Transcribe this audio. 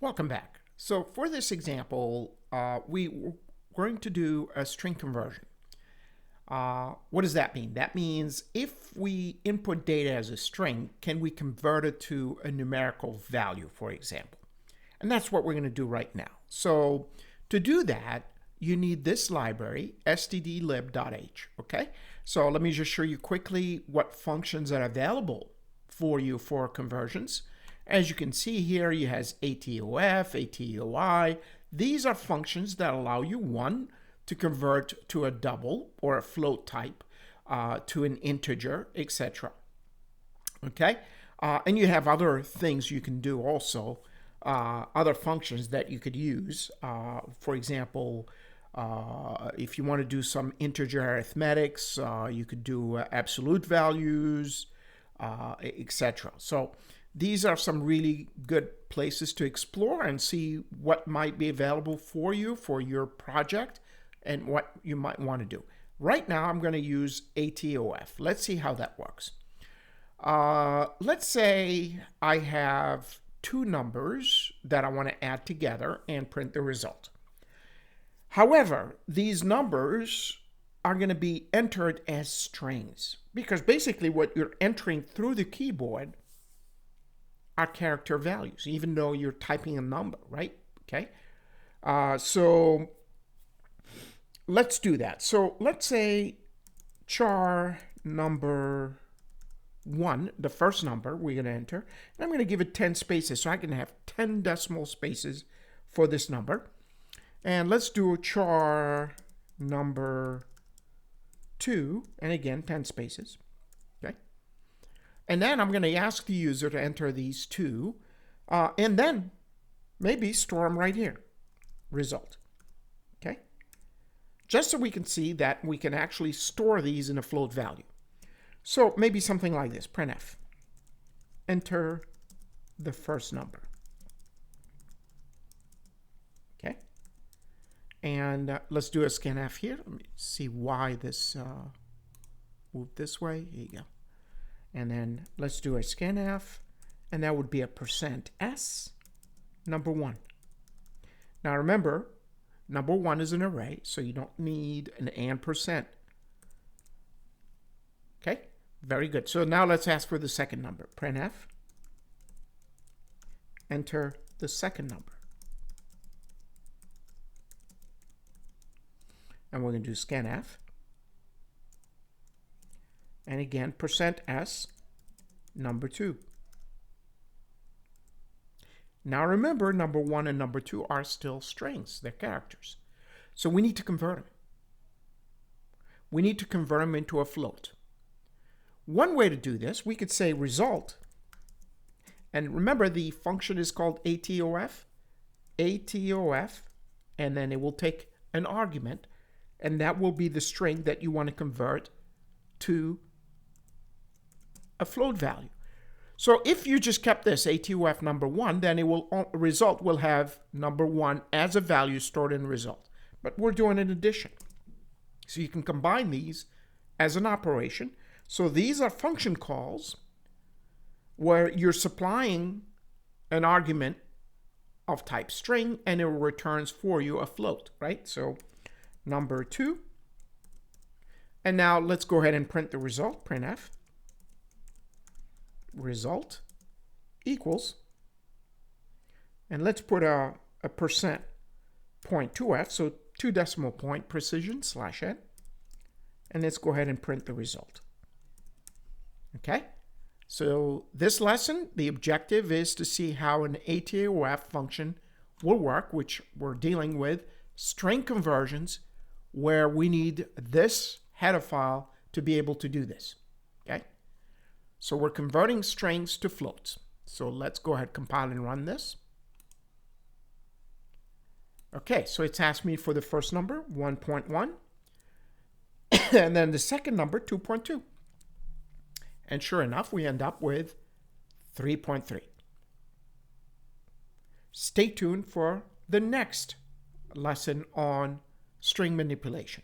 Welcome back. So for this example, we're going to do a string conversion. What does that mean? That means if we input data as a string, can we convert it to a numerical value, for example? And that's what we're going to do right now. So to do that, you need this library, stdlib.h, okay? So let me just show you quickly what functions are available for you for conversions. As you can see here, you has ATOF, ATOI. These are functions that allow you, one, to convert to a double or a float type, to an integer, etc. Okay? And you have other things you can do also, other functions that you could use. For example, if you want to do some integer arithmetics, you could do absolute values, etc. So these are some really good places to explore and see what might be available for you for your project and what you might want to do. Right now, I'm going to use ATOF. Let's see how that works. Let's say I have two numbers that I want to add together and print the result. However, these numbers are going to be entered as strings because basically what you're entering through the keyboard are character values, even though you're typing a number, right? Okay. So let's do that. So let's say char number 1, the first number we're going to enter, and I'm going to give it 10 spaces so I can have 10 decimal spaces for this number. And let's do char number 2, and again 10 spaces. Okay. And then I'm going to ask the user to enter these two, and then maybe store them right here. Result. Okay. Just so we can see that we can actually store these in a float value. So maybe something like this, printf. Enter the first number. Okay. And let's do a scanf here. Let me see why this moved this way. Here you go. And then let's do a scanf, and that would be a %s number 1. Now remember, number 1 is an array, so you don't need an and %. Okay, very good. So now let's ask for the second number. Printf, enter the second number. And we're going to do scanf. And again, %s number 2. Now remember, number 1 and number 2 are still strings. They're characters. So we need to convert them. We need to convert them into a float. One way to do this, we could say result. And remember, the function is called ATOF. ATOF. And then it will take an argument. And that will be the string that you want to convert to a float value. So if you just kept this ATOF number 1, then it will result will have number 1 as a value stored in the result. But we're doing an addition. So you can combine these as an operation. So these are function calls where you're supplying an argument of type string and it returns for you a float, right? So number 2. And now let's go ahead and print the result, printf. Result equals, and let's put a %.2f, so 2 decimal point precision /n, and let's go ahead and print the result. Okay, so this lesson, the objective is to see how an ATOF function will work, which we're dealing with string conversions where we need this header file to be able to do this. Okay. So we're converting strings to floats. So let's go ahead, compile and run this. Okay, so it's asked me for the first number, 1.1, and then the second number, 2.2. And sure enough, we end up with 3.3. Stay tuned for the next lesson on string manipulation.